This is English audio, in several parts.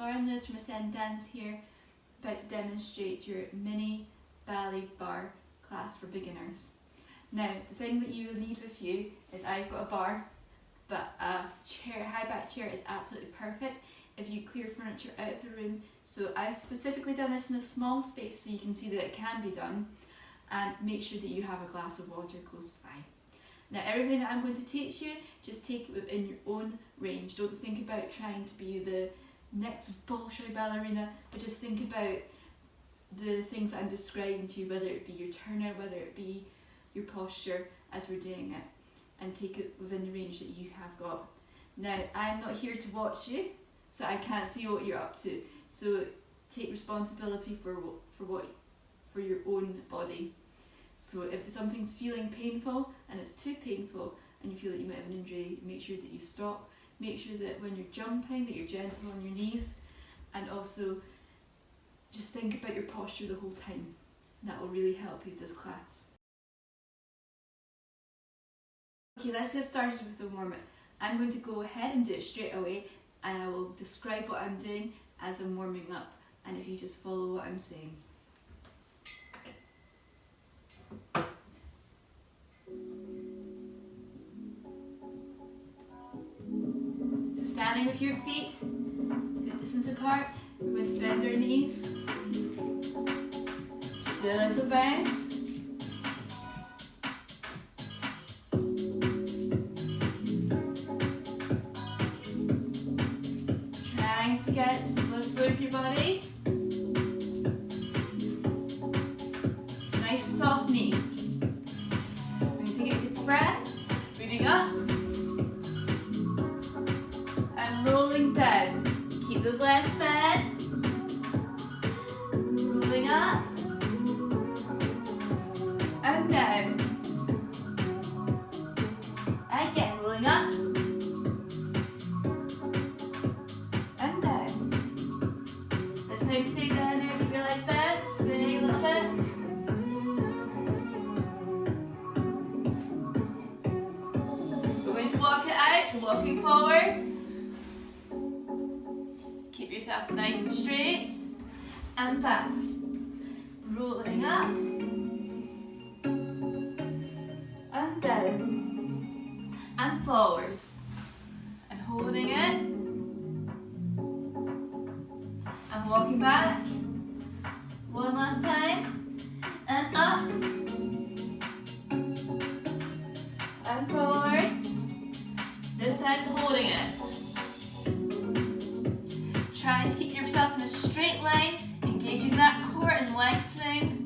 Lauren Lewis from Ascend Dance here, about to demonstrate your mini ballet bar class for beginners. Now, the thing that you will need with you is I've got a bar, but a chair, high back chair is absolutely perfect if you clear furniture out of the room. So I've specifically done this in a small space so you can see that it can be done, and make sure that you have a glass of water close by. Now, everything that I'm going to teach you, just take it within your own range. Don't think about trying to be the next Bolshoi ballerina, but just think about the things that I'm describing to you, whether it be your turnout, whether it be your posture as we're doing it, and take it within the range that you have got. Now, I'm not here to watch you, so I can't see what you're up to. So take responsibility for your own body. So if something's feeling painful and it's too painful and you feel that you might have an injury, make sure that you stop. Make sure that when you're jumping that you're gentle on your knees, and also just think about your posture the whole time. That will really help you with this class. Okay, let's get started with the warm-up. I'm going to go ahead and do it straight away, and I will describe what I'm doing as I'm warming up, and if you just follow what I'm saying. So standing with your feet, foot distance apart, we're going to bend our knees. Just do a little bounce. Trying to get some blood flow through your body. Nice soft knees. We're going to take a deep breath, moving up and rolling down. Keep those legs bent. Rolling up and down. Again, rolling up and down. Let's now stay down there, keep your legs bent, spinning a little bit. We're going to walk it out, walking forwards. Keep yourselves nice and straight and back. Rolling up and down and forwards. And holding it. And walking back. One last time. And up. And forwards. This time holding it. Trying to keep yourself in a straight line, engaging that core and lengthening.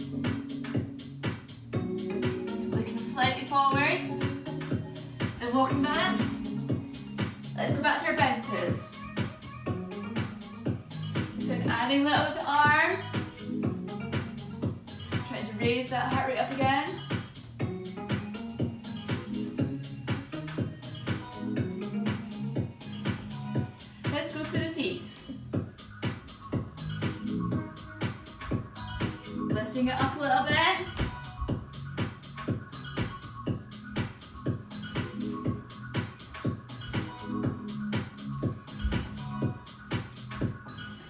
Looking slightly forwards. Then walking back. Let's go back to our benches. So adding a little bit of the arm. Trying to raise that heart rate up again. Let's go for the feet. Lifting it up a little bit.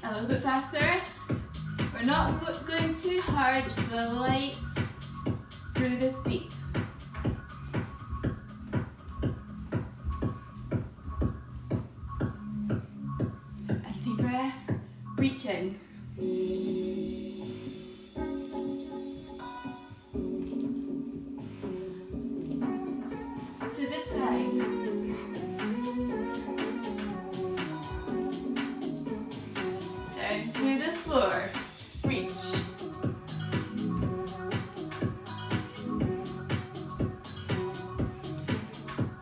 A little bit faster. We're not going too hard, just a light through the feet. And a deep breath, reaching. To this side. Down to the floor. Reach.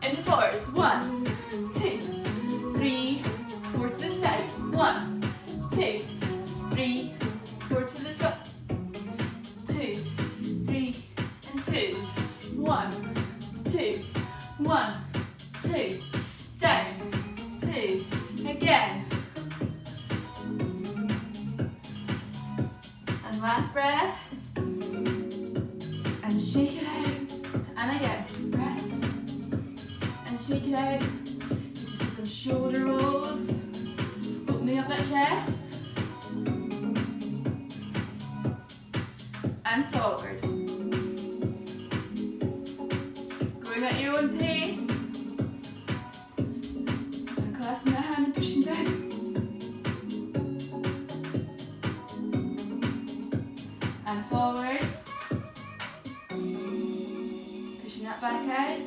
And forwards. 1, 2, 3, 4 to the side. 1, 2, 3, 4 to the front. 2, 3, and 2s. 1, 2, 1, 2, down, 2, again. And last breath. And shake it out. And again, breath. And shake it out. Just do some shoulder rolls. Opening up the that chest. And forward. Going at your own pace. And clasping that hand and pushing down. And forward. Pushing that back out.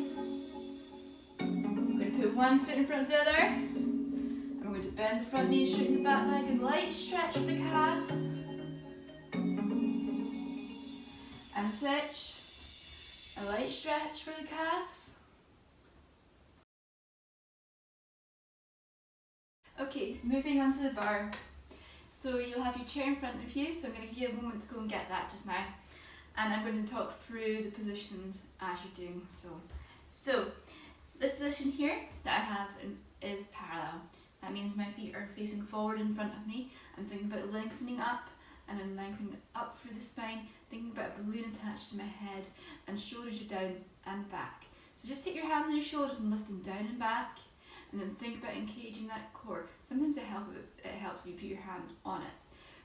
We're going to put one foot in front of the other. And we're going to bend the front knee, straighten the back leg, and light stretch with the calves. And switch. A light stretch for the calves. Okay, moving on to the bar. So you'll have your chair in front of you, so I'm going to give you a moment to go and get that just now. And I'm going to talk through the positions as you're doing so. So, this position here that I have is parallel. That means my feet are facing forward in front of me. I'm thinking about lengthening up, and I'm lengthening up through the spine, thinking about a balloon attached to my head, and shoulders are down and back. So just take your hands on your shoulders and lift them down and back, and then think about engaging that core. Sometimes it helps you put your hand on it.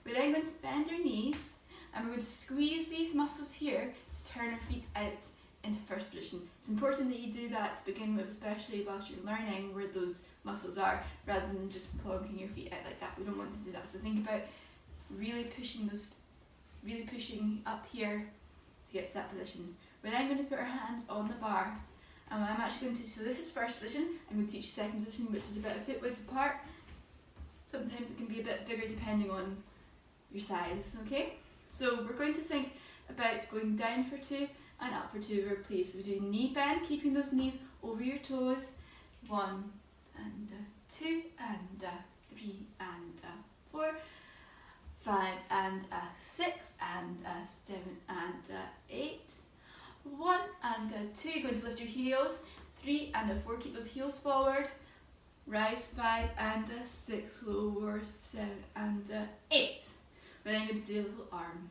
We're then going to bend our knees, and we're going to squeeze these muscles here to turn our feet out into first position. It's important that you do that to begin with, especially whilst you're learning where those muscles are, rather than just plonking your feet out like that. We don't want to do that. So think about really pushing up here to get to that position. We're then going to put our hands on the bar, and I'm actually going to, so this is first position, I'm going to teach you second position, which is about a foot width apart. Sometimes it can be a bit bigger depending on your size, okay? So we're going to think about going down for 2 and up for 2 over please. So we do knee bend, keeping those knees over your toes. 1 and 2 and 3 and 4. 5 and 6 and 7 and 8. 1 and 2, you're going to lift your heels. 3 and 4, keep those heels forward. Rise 5 and 6, lower 7 and 8. We're then going to do a little arm.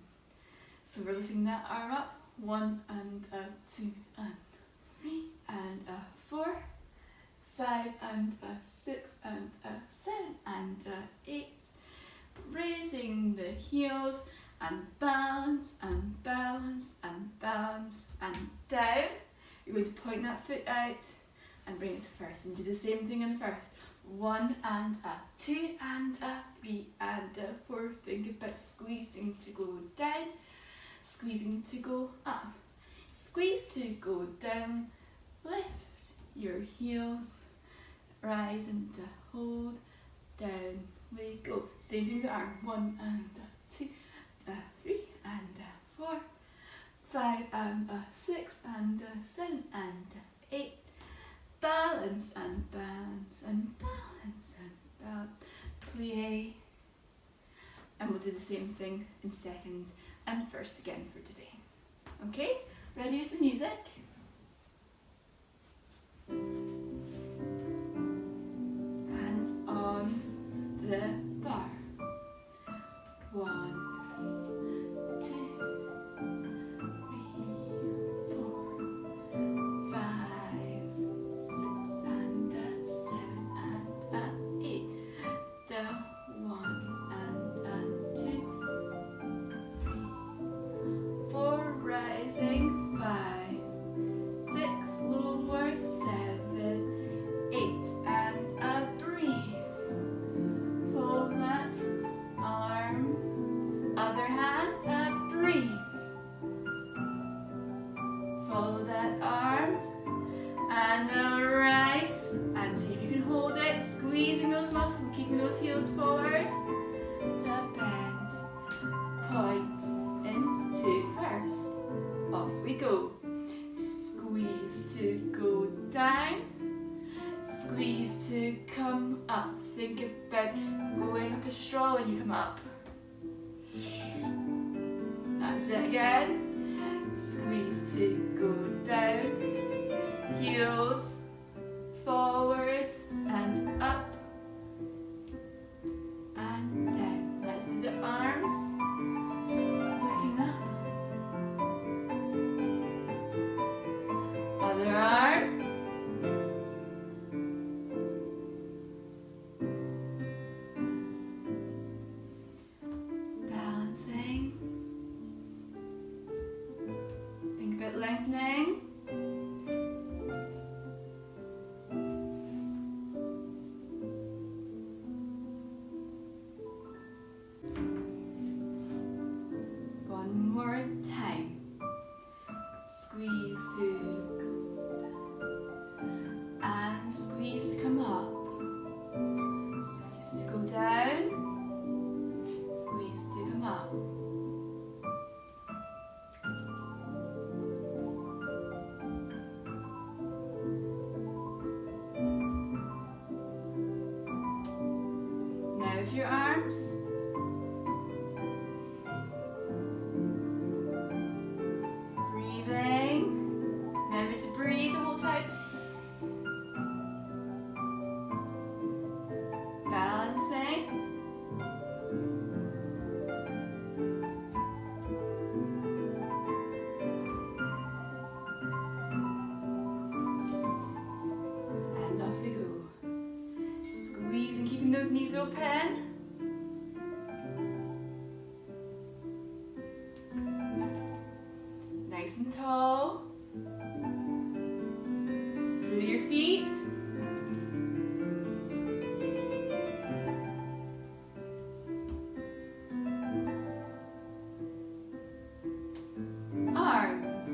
So we're lifting that arm up. 1 and 2 and 3 and 4. 5 and 6 and 7 and 8. Raising the heels and balance and balance and balance and down. You're going to point that foot out and bring it to first, and do the same thing in first. 1 and 2 and 3 and 4. Think about squeezing to go down, squeezing to go up, squeeze to go down, lift your heels, rise and hold, down we go. Same thing with the arm. 1 and 2, 3 and 4, 5 and 6 and 7 and 8. Balance and balance and balance and balance. Plie. And we'll do the same thing in second and first again for today. Okay, ready with the music? Hands on the bar. 1, 2, 3, 4, 5, 6 and 7 and 8. Down 1 and 2, 3, 4. Rising 5, 6. Lower 7, 8 and breathe. Fold that arm, other hand, and breathe. Follow that arm, and rise, and see if you can hold it, squeezing those muscles and keeping those heels forward. To bend, point into first. Off we go. Squeeze to go down, squeeze to come up. Think about going up a straw when you come up. That's it again. Squeeze to go down, heels forward and up and down. Let's do the arms. Looking up. Other arm. Lift your arms. Breathing. Remember to breathe the whole time. Balancing. And off we go. Squeeze and keeping those knees open. Nice and tall. Through your feet. Arms.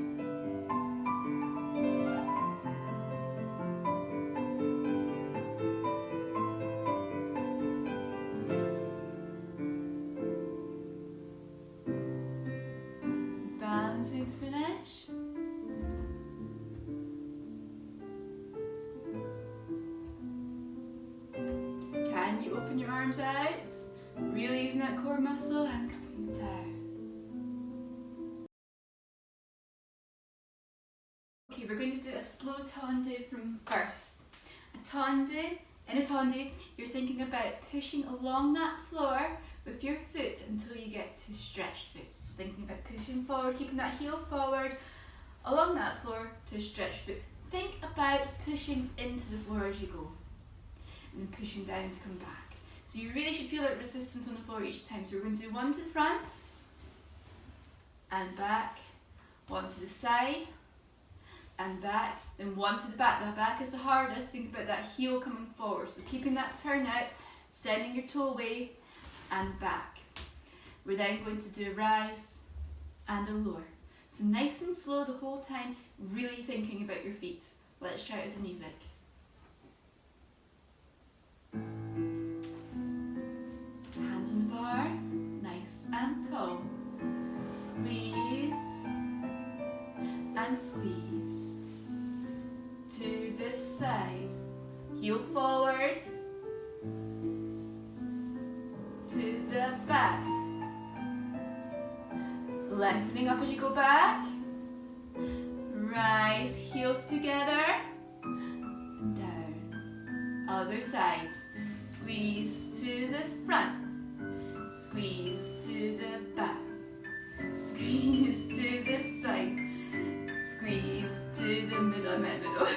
Balancing to finish. Can you open your arms out? Really using that core muscle and coming down. Okay, we're going to do a slow tendu from first. In a tendu, you're thinking about pushing along that floor with your foot until you get to stretched foot. So thinking about pushing forward, keeping that heel forward along that floor to stretched foot. Think about pushing into the floor as you go and then pushing down to come back. So you really should feel that resistance on the floor each time. So we're going to do one to the front and back, one to the side and back, then one to the back. The back is the hardest. Think about that heel coming forward. So keeping that turn out, sending your toe away and back. We're then going to do a rise and a lower. So nice and slow the whole time, really thinking about your feet. Let's try it with the music. Hands on the bar, nice and tall. Squeeze and squeeze. To this side, heel forward, to the back. Lengthening up as you go back. Rise, heels together. Down. Other side. Squeeze to the front. Squeeze to the back. Squeeze to the side. Squeeze to the middle. I meant middle.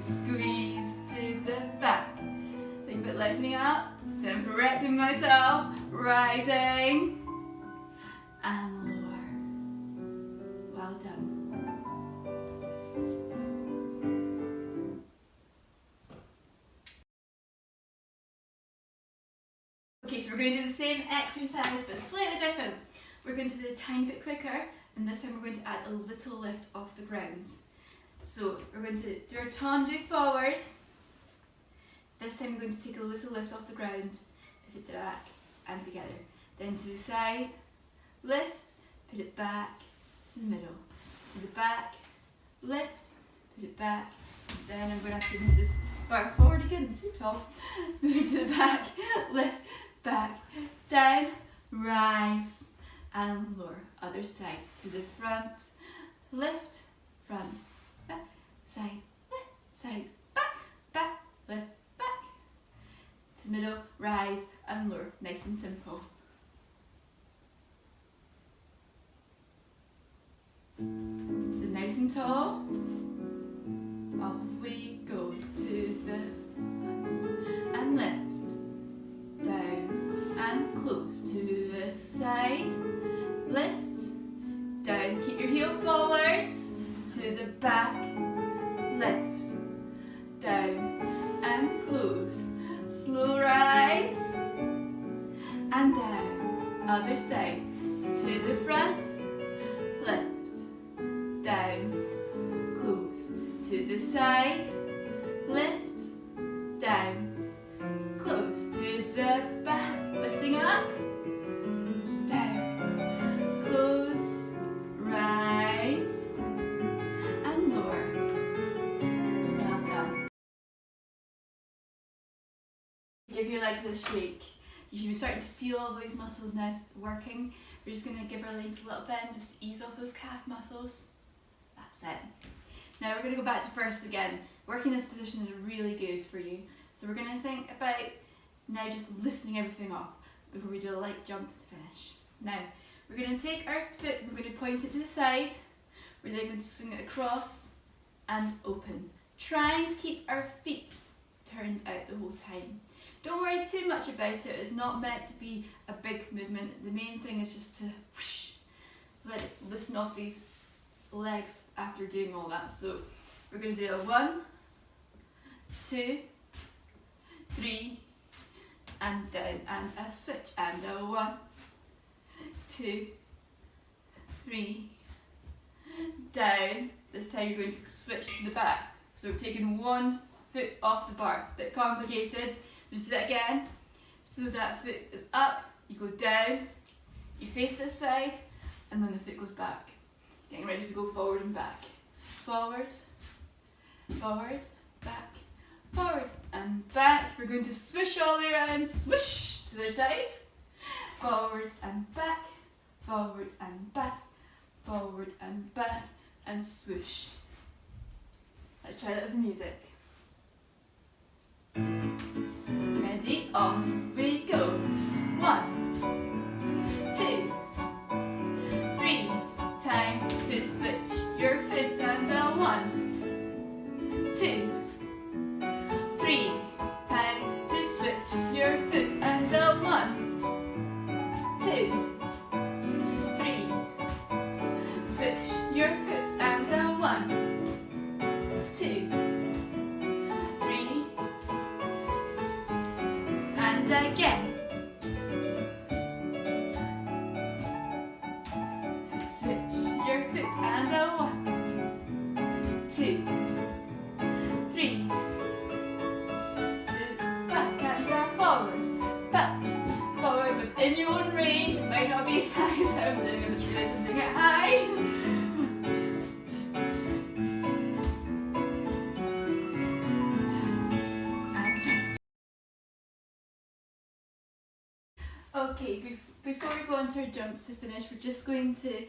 Squeeze to the back. Think about lifting up. So I'm correcting myself. Rising. And lower. Well done. Okay, so we're going to do the same exercise but slightly different. We're going to do it a tiny bit quicker, and this time we're going to add a little lift off the ground. So we're going to do our tendu forward. This time we're going to take a little lift off the ground, put it back and together. Then to the side, lift, put it back to the middle. To the back, lift, put it back. Then I'm going to have to move this bar forward again, too tall. Move to the back, lift, back, down, rise and lower. Other side, to the front, lift, front, back, side, back, back, lift, back. To the middle, rise and lower. Nice and simple. So nice and tall. Off we go to the front and lift, down and close to the side. Lift, down, keep your heel forwards, to the back, lift, down and close. Slow rise and down. Other side, to the front, lift, down, close. To the side, lift, down, close. To the back, lifting up, down, close, rise and lower. Well done. Give your legs a shake. You should be starting to feel all those muscles now working. We're just going to give our legs a little bend just to ease off those calf muscles. That's it. Now we're going to go back to first again. Working this position is really good for you. So we're going to think about now just loosening everything up before we do a light jump to finish. Now we're going to take our foot and we're going to point it to the side. We're then going to swing it across and open. Trying to keep our feet turned out the whole time. Don't worry too much about it. It's not meant to be a big movement. The main thing is just to whoosh, let it loosen off these legs after doing all that. So we're going to do a 1, 2, 3, and down, and a switch, and a 1, 2, 3, down. This time you're going to switch to the back. So we're taking one foot off the bar. Bit complicated. Just do that again. So that foot is up, you go down, you face this side, and then the foot goes back. Getting ready to go forward and back. Forward, forward, back, forward and back. We're going to swish all the way around, swish to the side. Forward and back, forward and back, forward and back, and swoosh. Let's try that with the music. Ready? Off we go. 1, 2, 3. Time to switch your foot and a 1, 2, 3. Time to switch your foot and a 1, 2, 3. Switch your foot and a 1, 2, 3. And again. Switch your foot and a 1, 2, 3. To back and a forward, back, forward within your own range. It might not be as high as I'm doing. I'm just realising I'm doing it high. Okay, before we go on to our jumps to finish, we're just going to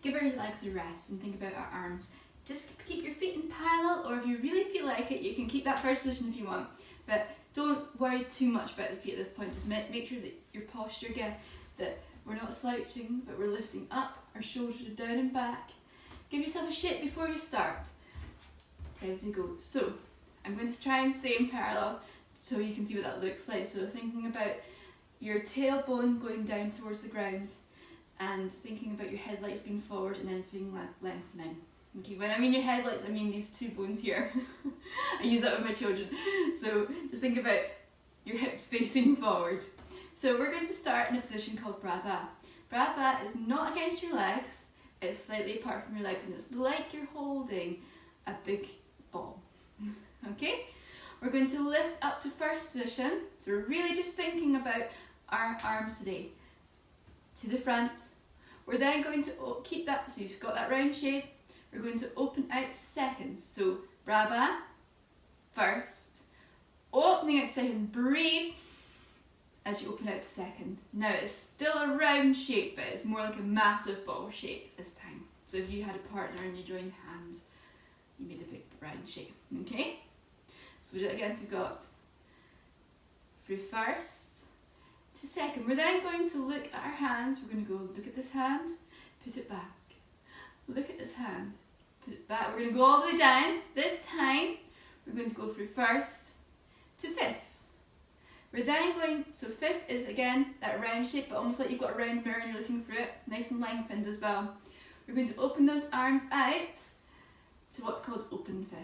give our legs a rest and think about our arms. Just keep your feet in parallel, or if you really feel like it, you can keep that first position if you want. But don't worry too much about the feet at this point. Just make sure that your posture, again, that we're not slouching, but we're lifting up, our shoulders are down and back. Give yourself a shake before you start. Ready to go. So, I'm going to try and stay in parallel so you can see what that looks like. So thinking about your tailbone going down towards the ground and thinking about your headlights being forward and then feeling lengthening. Okay, when I mean your headlights, I mean these two bones here. I use that with my children. So just think about your hips facing forward. So we're going to start in a position called bras bas. Bras bas is not against your legs, it's slightly apart from your legs, and it's like you're holding a big ball. Okay? We're going to lift up to first position. So we're really just thinking about our arms today. To the front. We're then going to keep that, so you've got that round shape. We're going to open out second. So bras bas, first. Opening out second, breathe as you open out second. Now it's still a round shape, but it's more like a massive ball shape this time. So if you had a partner and you joined hands, you made a big round shape. Okay? So we do that again. So we've got through first to second. We're then going to look at our hands. We're going to go look at this hand, put it back. Look at this hand, put it back. We're going to go all the way down. This time we're going to go through first to fifth. We're then going, so fifth is again that round shape, but almost like you've got a round mirror and you're looking through it, nice and lengthened as well. We're going to open those arms out to what's called open fifth.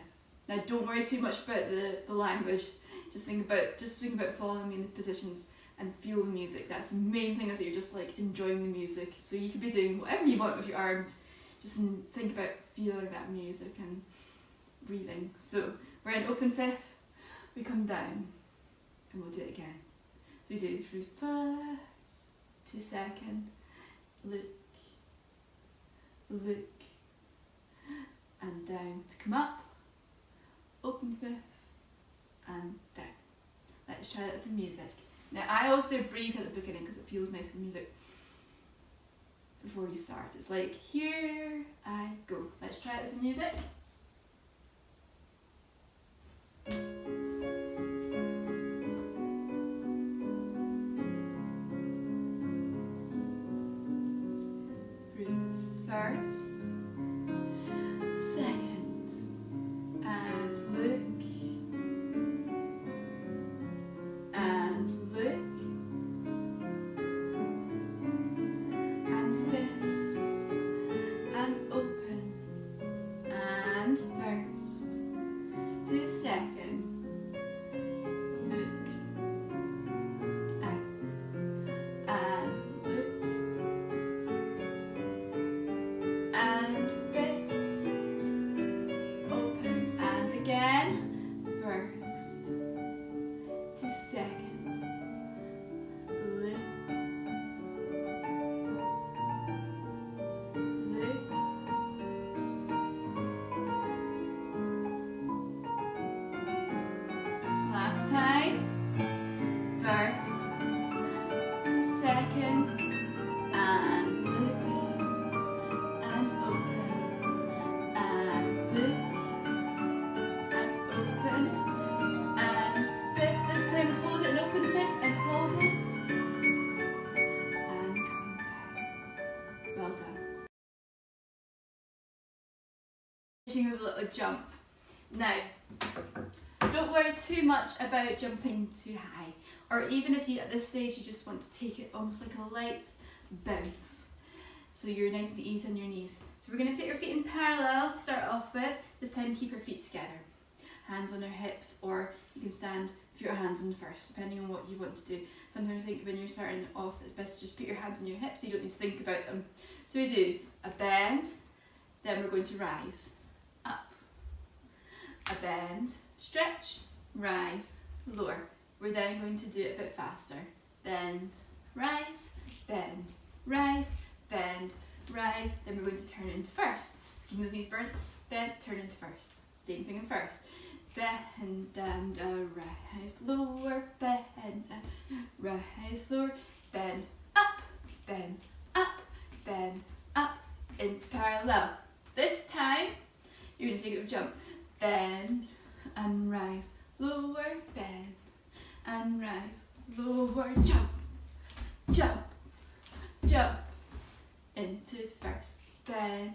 Now don't worry too much about the language, just think about following me in the positions and feel the music. That's the main thing, is that you're just like enjoying the music. So you could be doing whatever you want with your arms, just think about feeling that music and breathing. So we're in open fifth, we come down and we'll do it again. So we do it through first to second, look, and down to come up, open fifth and down. Let's try that with the music. Now I always do breathe at the beginning because it feels nice with music. Before you start, it's like, here I go. Let's try it with the music. Breathe first, second, and look, and look, and fifth, and open, and first, to second, look, out, and look, and fifth, open, and again, first, to second, look, look, last time, first, to second, and look, and open, and look, and open, and fifth, this time hold it and open fifth, and hold it, and come down. Well done. Finishing with a little jump. Now, don't worry too much about jumping too high, or even if you at this stage you just want to take it almost like a light bounce, so you're nice and easy on your knees. So we're going to put your feet in parallel to start off with. This time keep your feet together, hands on your hips, or you can stand with your hands in first, depending on what you want to do. Sometimes I think when you're starting off it's best to just put your hands on your hips so you don't need to think about them. So we do a bend, then we're going to rise, up, a bend, stretch, rise, lower. We're then going to do it a bit faster. Bend, rise, bend, rise, bend, rise. Then we're going to turn into first. So keep those knees bent, bend, turn into first. Same thing in first. Bend and rise, lower, bend and rise, lower, bend, up, bend, up, bend, up, into parallel. This time, you're going to take it with a jump. Bend and rise, lower, bend and rise, lower, jump, jump, jump, into first, bend,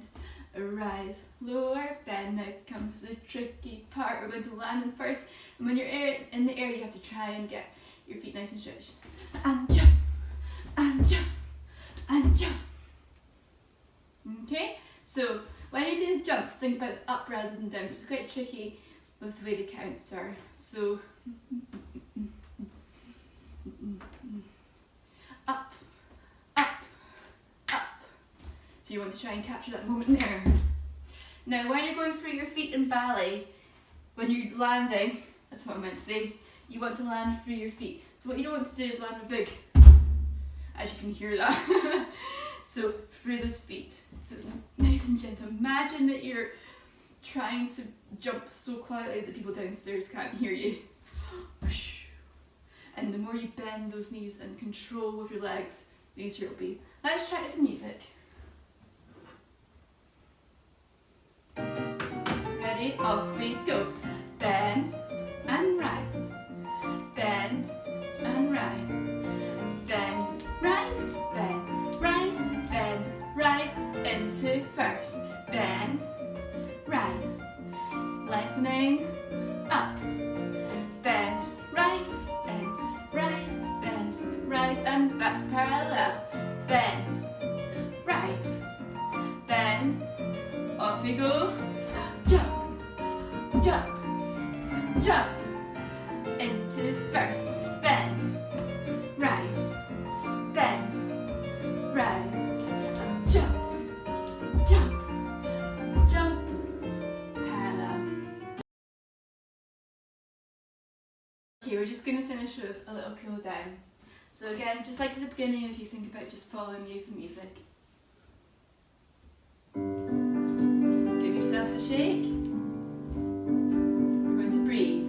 rise, lower, bend. Now comes the tricky part. We're going to land in first, and when you're in the air you have to try and get your feet nice and stretched, and jump, and jump, and jump. Okay, so when you're doing jumps, think about up rather than down. It's quite tricky with the way the counts are. So up, up, up. So you want to try and capture that moment there. Now when you're going through your feet in ballet, when you're landing, that's what I meant to say, you want to land through your feet. So what you don't want to do is land a big, as you can hear that. So through those feet, so it's nice and gentle. Imagine that you're trying to jump so quietly that people downstairs can't hear you. And the more you bend those knees and control with your legs, the easier it'll be. Let's try it with the music. Ready? Off we go. Bend and rise. Bend and rise. Bend, rise, bend, rise, bend, rise, into first. Bend, rise. Lengthening, up. Bend, rise, bend, rise, and back to parallel. Bend, rise, bend, off we go. Jump, jump, jump, into first. Bend, rise, bend, rise, jump, jump, jump, parallel. Okay, we're just going to finish with a little cool down. So again, just like at the beginning, if you think about just following me with the music. Give yourselves a shake. We're going to breathe.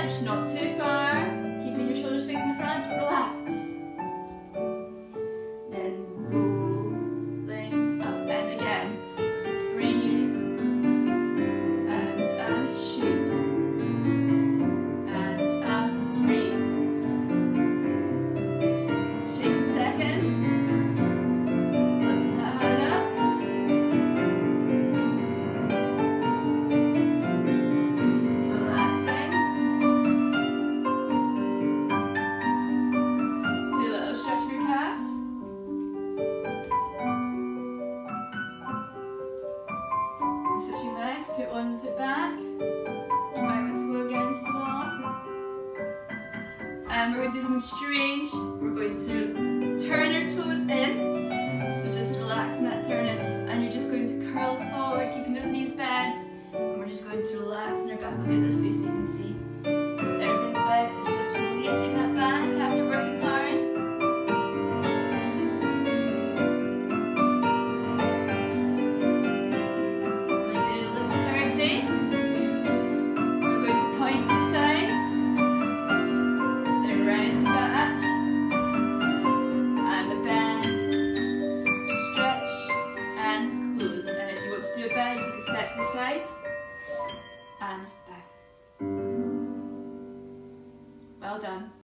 stretch, not too far. Keeping your shoulders facing the front, relax. Then rolling up and again. Breathe. And shake. And breathe. Shake to seconds. Lifting that hand up. Relaxing. Do a little stretch of your calves. And switching legs, put one foot back. You might want to go against the wall. And we're going to do something strange. We're going to turn our toes in. So just relaxing that turn in. And you're just going to curl forward, keeping those knees bent. And we're just going to relax in our back. We'll do it this way so you can see. So everything's bent. It's just releasing that back after working hard. We're going to do the little curtsy. So we're going to point to the side. Then round to the back. And a bend. Stretch and close. And if you want to do a bend, take a step to the side. And back. Well done.